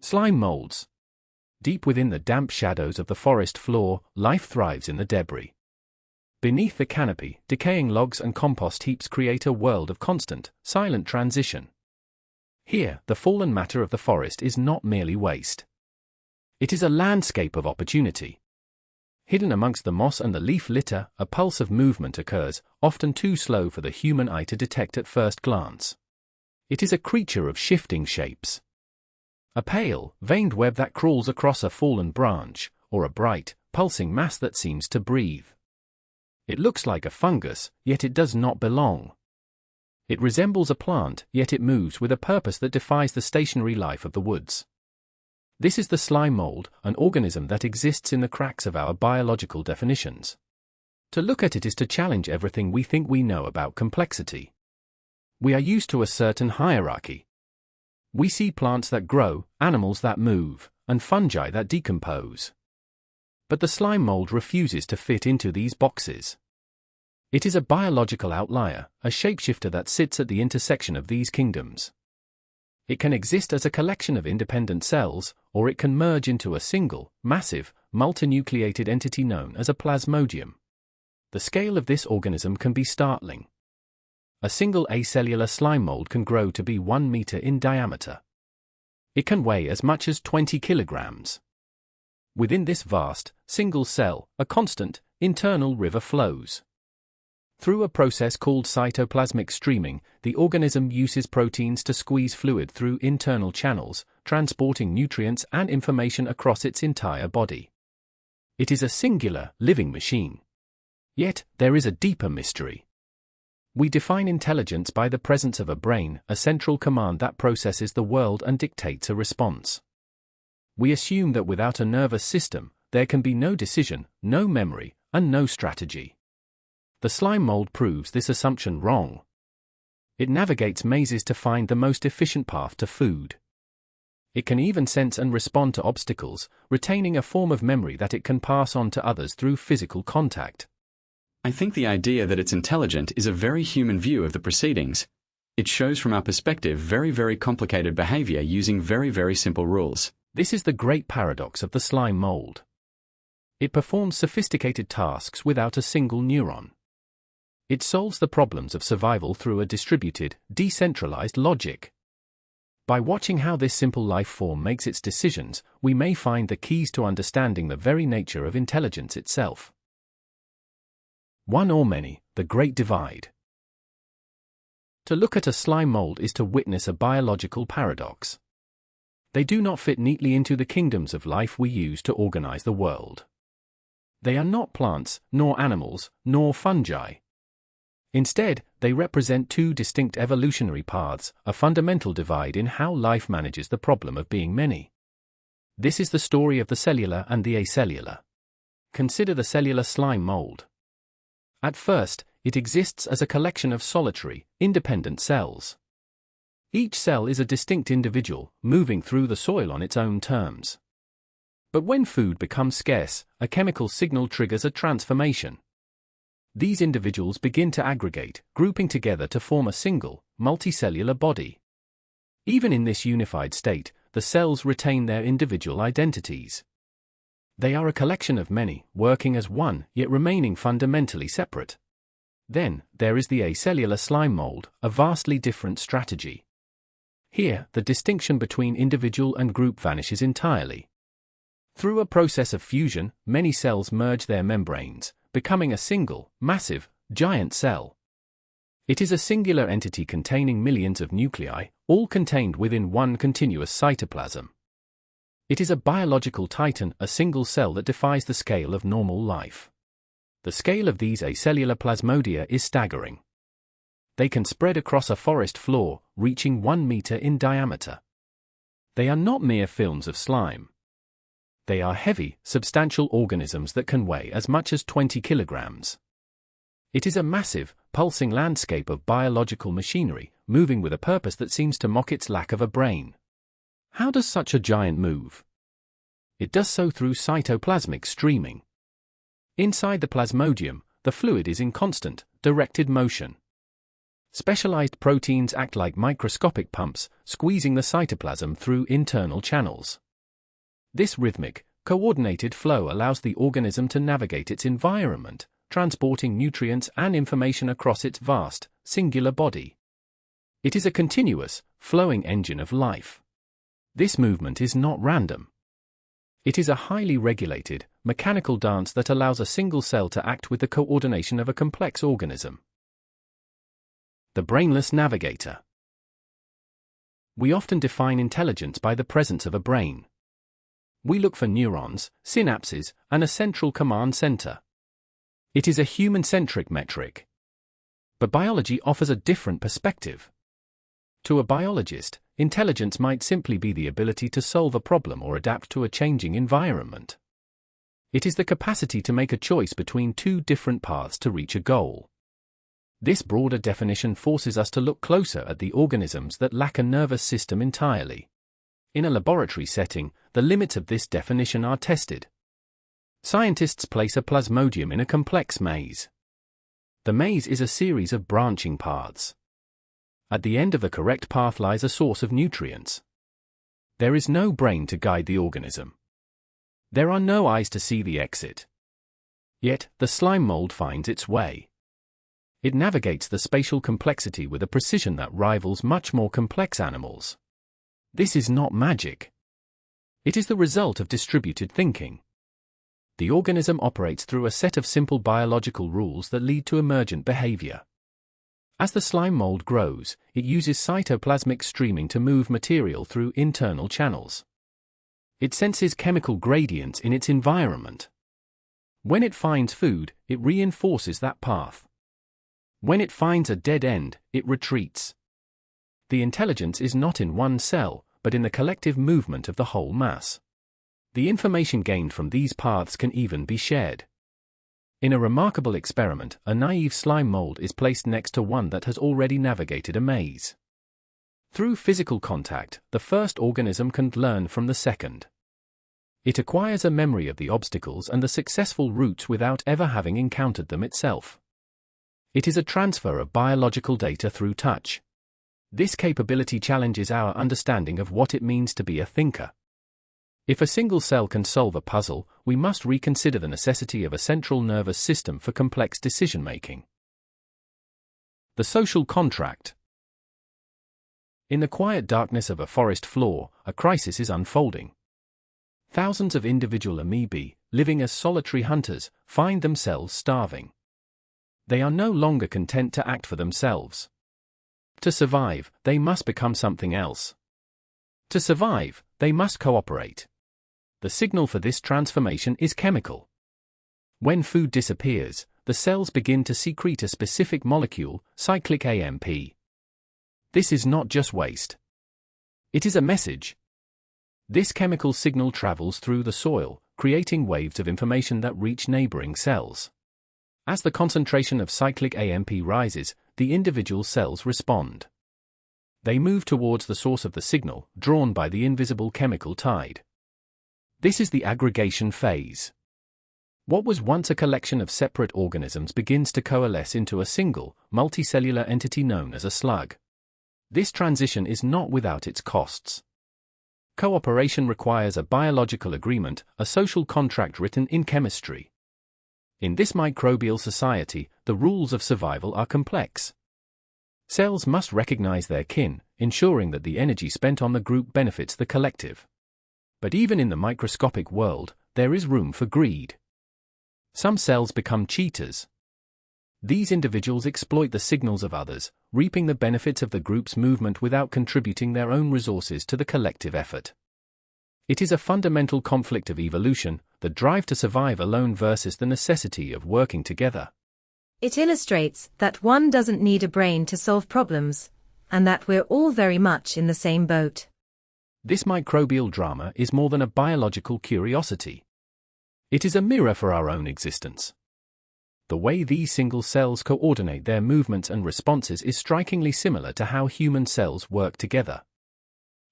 Slime molds. Deep within the damp shadows of the forest floor, life thrives in the debris. Beneath the canopy, decaying logs and compost heaps create a world of constant, silent transition. Here, the fallen matter of the forest is not merely waste. It is a landscape of opportunity. Hidden amongst the moss and the leaf litter, a pulse of movement occurs, often too slow for the human eye to detect at first glance. It is a creature of shifting shapes. A pale, veined web that crawls across a fallen branch, or a bright, pulsing mass that seems to breathe. It looks like a fungus, yet it does not belong. It resembles a plant, yet it moves with a purpose that defies the stationary life of the woods. This is the slime mold, an organism that exists in the cracks of our biological definitions. To look at it is to challenge everything we think we know about complexity. We are used to a certain hierarchy. We see plants that grow, animals that move, and fungi that decompose. But the slime mold refuses to fit into these boxes. It is a biological outlier, a shapeshifter that sits at the intersection of these kingdoms. It can exist as a collection of independent cells, or it can merge into a single, massive, multinucleated entity known as a plasmodium. The scale of this organism can be startling. A single acellular slime mold can grow to be 1 meter in diameter. It can weigh as much as 20 kilograms. Within this vast, single cell, a constant, internal river flows. Through a process called cytoplasmic streaming, the organism uses proteins to squeeze fluid through internal channels, transporting nutrients and information across its entire body. It is a singular, living machine. Yet, there is a deeper mystery. We define intelligence by the presence of a brain, a central command that processes the world and dictates a response. We assume that without a nervous system, there can be no decision, no memory, and no strategy. The slime mold proves this assumption wrong. It navigates mazes to find the most efficient path to food. It can even sense and respond to obstacles, retaining a form of memory that it can pass on to others through physical contact. I think the idea that it's intelligent is a very human view of the proceedings. It shows from our perspective very complicated behavior using very simple rules. This is the great paradox of the slime mold. It performs sophisticated tasks without a single neuron. It solves the problems of survival through a distributed, decentralized logic. By watching how this simple life form makes its decisions, we may find the keys to understanding the very nature of intelligence itself. One or many, the great divide. To look at a slime mold is to witness a biological paradox. They do not fit neatly into the kingdoms of life we use to organize the world. They are not plants, nor animals, nor fungi. Instead, they represent two distinct evolutionary paths, a fundamental divide in how life manages the problem of being many. This is the story of the cellular and the acellular. Consider the cellular slime mold. At first, it exists as a collection of solitary, independent cells. Each cell is a distinct individual, moving through the soil on its own terms. But when food becomes scarce, a chemical signal triggers a transformation. These individuals begin to aggregate, grouping together to form a single, multicellular body. Even in this unified state, the cells retain their individual identities. They are a collection of many, working as one, yet remaining fundamentally separate. Then, there is the acellular slime mold, a vastly different strategy. Here, the distinction between individual and group vanishes entirely. Through a process of fusion, many cells merge their membranes, becoming a single, massive, giant cell. It is a singular entity containing millions of nuclei, all contained within one continuous cytoplasm. It is a biological titan, a single cell that defies the scale of normal life. The scale of these acellular plasmodia is staggering. They can spread across a forest floor, reaching 1 meter in diameter. They are not mere films of slime. They are heavy, substantial organisms that can weigh as much as 20 kilograms. It is a massive, pulsing landscape of biological machinery, moving with a purpose that seems to mock its lack of a brain. How does such a giant move? It does so through cytoplasmic streaming. Inside the plasmodium, the fluid is in constant, directed motion. Specialized proteins act like microscopic pumps, squeezing the cytoplasm through internal channels. This rhythmic, coordinated flow allows the organism to navigate its environment, transporting nutrients and information across its vast, singular body. It is a continuous, flowing engine of life. This movement is not random. It is a highly regulated, mechanical dance that allows a single cell to act with the coordination of a complex organism. The brainless navigator. We often define intelligence by the presence of a brain. We look for neurons, synapses, and a central command center. It is a human-centric metric. But biology offers a different perspective. To a biologist, intelligence might simply be the ability to solve a problem or adapt to a changing environment. It is the capacity to make a choice between two different paths to reach a goal. This broader definition forces us to look closer at the organisms that lack a nervous system entirely. In a laboratory setting, the limits of this definition are tested. Scientists place a plasmodium in a complex maze. The maze is a series of branching paths. At the end of the correct path lies a source of nutrients. There is no brain to guide the organism. There are no eyes to see the exit. Yet, the slime mold finds its way. It navigates the spatial complexity with a precision that rivals much more complex animals. This is not magic. It is the result of distributed thinking. The organism operates through a set of simple biological rules that lead to emergent behavior. As the slime mold grows, it uses cytoplasmic streaming to move material through internal channels. It senses chemical gradients in its environment. When it finds food, it reinforces that path. When it finds a dead end, it retreats. The intelligence is not in one cell, but in the collective movement of the whole mass. The information gained from these paths can even be shared. In a remarkable experiment, a naive slime mold is placed next to one that has already navigated a maze. Through physical contact, the first organism can learn from the second. It acquires a memory of the obstacles and the successful routes without ever having encountered them itself. It is a transfer of biological data through touch. This capability challenges our understanding of what it means to be a thinker. If a single cell can solve a puzzle, we must reconsider the necessity of a central nervous system for complex decision-making. The social contract. In the quiet darkness of a forest floor, a crisis is unfolding. Thousands of individual amoebae, living as solitary hunters, find themselves starving. They are no longer content to act for themselves. To survive, they must become something else. To survive, they must cooperate. The signal for this transformation is chemical. When food disappears, the cells begin to secrete a specific molecule, cyclic AMP. This is not just waste. It is a message. This chemical signal travels through the soil, creating waves of information that reach neighboring cells. As the concentration of cyclic AMP rises, the individual cells respond. They move towards the source of the signal, drawn by the invisible chemical tide. This is the aggregation phase. What was once a collection of separate organisms begins to coalesce into a single, multicellular entity known as a slug. This transition is not without its costs. Cooperation requires a biological agreement, a social contract written in chemistry. In this microbial society, the rules of survival are complex. Cells must recognize their kin, ensuring that the energy spent on the group benefits the collective. But even in the microscopic world, there is room for greed. Some cells become cheaters. These individuals exploit the signals of others, reaping the benefits of the group's movement without contributing their own resources to the collective effort. It is a fundamental conflict of evolution, the drive to survive alone versus the necessity of working together. It illustrates that one doesn't need a brain to solve problems, and that we're all very much in the same boat. This microbial drama is more than a biological curiosity. It is a mirror for our own existence. The way these single cells coordinate their movements and responses is strikingly similar to how human cells work together.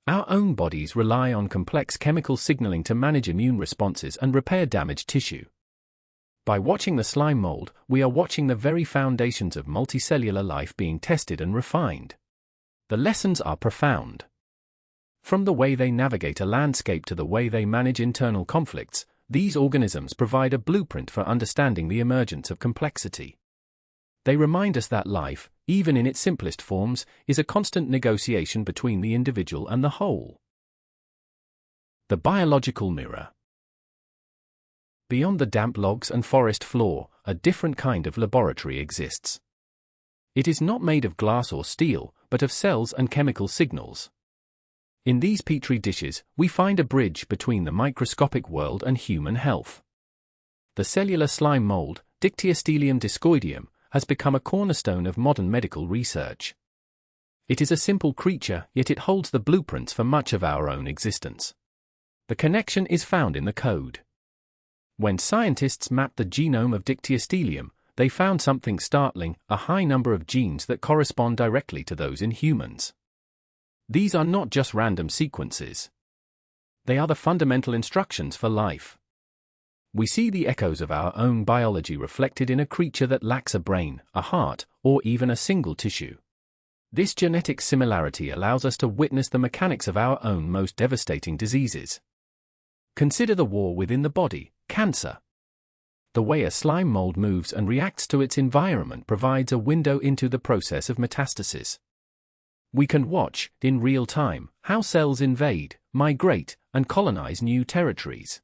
Our own bodies rely on complex chemical signaling to manage immune responses and repair damaged tissue. By watching the slime mold, we are watching the very foundations of multicellular life being tested and refined. The lessons are profound. From the way they navigate a landscape to the way they manage internal conflicts, these organisms provide a blueprint for understanding the emergence of complexity. They remind us that life, even in its simplest forms, is a constant negotiation between the individual and the whole. The biological mirror. Beyond the damp logs and forest floor, a different kind of laboratory exists. It is not made of glass or steel, but of cells and chemical signals. In these petri dishes, we find a bridge between the microscopic world and human health. The cellular slime mold, Dictyostelium discoideum, has become a cornerstone of modern medical research. It is a simple creature, yet it holds the blueprints for much of our own existence. The connection is found in the code. When scientists mapped the genome of Dictyostelium, they found something startling: a high number of genes that correspond directly to those in humans. These are not just random sequences. They are the fundamental instructions for life. We see the echoes of our own biology reflected in a creature that lacks a brain, a heart, or even a single tissue. This genetic similarity allows us to witness the mechanics of our own most devastating diseases. Consider the war within the body: cancer. The way a slime mold moves and reacts to its environment provides a window into the process of metastasis. We can watch, in real time, how cells invade, migrate, and colonize new territories.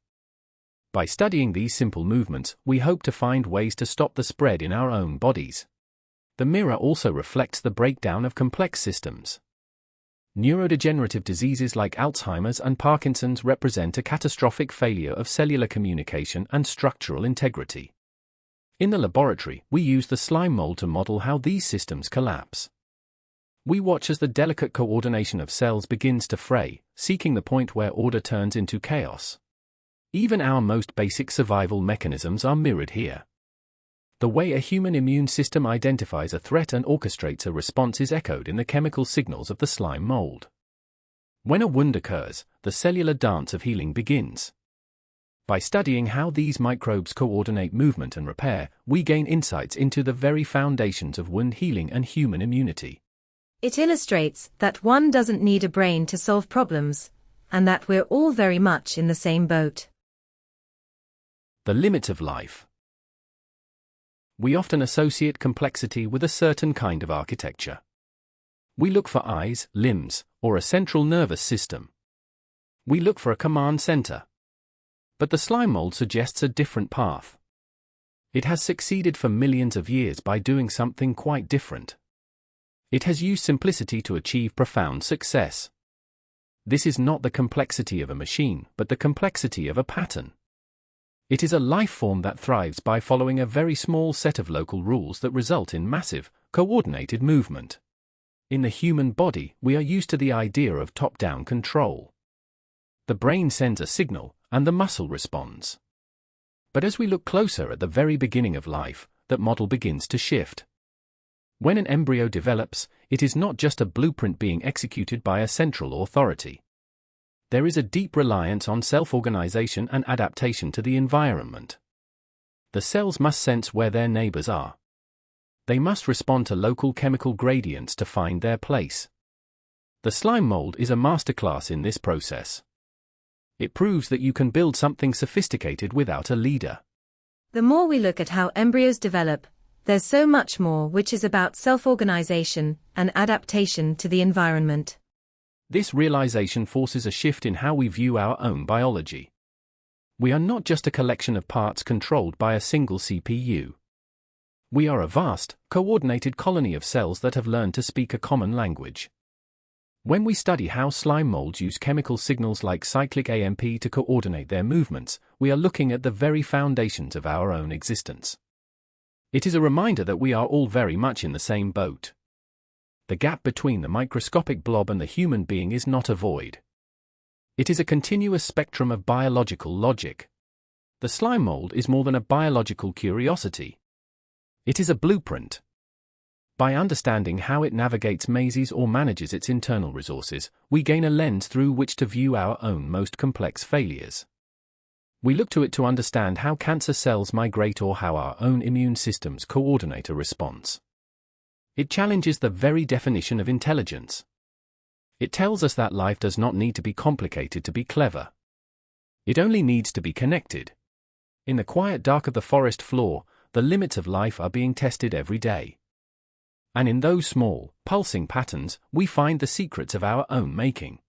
By studying these simple movements, we hope to find ways to stop the spread in our own bodies. The mirror also reflects the breakdown of complex systems. Neurodegenerative diseases like Alzheimer's and Parkinson's represent a catastrophic failure of cellular communication and structural integrity. In the laboratory, we use the slime mold to model how these systems collapse. We watch as the delicate coordination of cells begins to fray, seeking the point where order turns into chaos. Even our most basic survival mechanisms are mirrored here. The way a human immune system identifies a threat and orchestrates a response is echoed in the chemical signals of the slime mold. When a wound occurs, the cellular dance of healing begins. By studying how these microbes coordinate movement and repair, we gain insights into the very foundations of wound healing and human immunity. It illustrates that one doesn't need a brain to solve problems, and that we're all very much in the same boat. The limits of life. We often associate complexity with a certain kind of architecture. We look for eyes, limbs, or a central nervous system. We look for a command center. But the slime mold suggests a different path. It has succeeded for millions of years by doing something quite different. It has used simplicity to achieve profound success. This is not the complexity of a machine, but the complexity of a pattern. It is a life form that thrives by following a very small set of local rules that result in massive, coordinated movement. In the human body, we are used to the idea of top-down control. The brain sends a signal, and the muscle responds. But as we look closer at the very beginning of life, that model begins to shift. When an embryo develops, it is not just a blueprint being executed by a central authority. There is a deep reliance on self-organization and adaptation to the environment. The cells must sense where their neighbors are. They must respond to local chemical gradients to find their place. The slime mold is a masterclass in this process. It proves that you can build something sophisticated without a leader. The more we look at how embryos develop, there's so much more which is about self-organization and adaptation to the environment. This realization forces a shift in how we view our own biology. We are not just a collection of parts controlled by a single CPU. We are a vast, coordinated colony of cells that have learned to speak a common language. When we study how slime molds use chemical signals like cyclic AMP to coordinate their movements, we are looking at the very foundations of our own existence. It is a reminder that we are all very much in the same boat. The gap between the microscopic blob and the human being is not a void. It is a continuous spectrum of biological logic. The slime mold is more than a biological curiosity. It is a blueprint. By understanding how it navigates mazes or manages its internal resources, we gain a lens through which to view our own most complex failures. We look to it to understand how cancer cells migrate or how our own immune systems coordinate a response. It challenges the very definition of intelligence. It tells us that life does not need to be complicated to be clever. It only needs to be connected. In the quiet dark of the forest floor, the limits of life are being tested every day. And in those small, pulsing patterns, we find the secrets of our own making.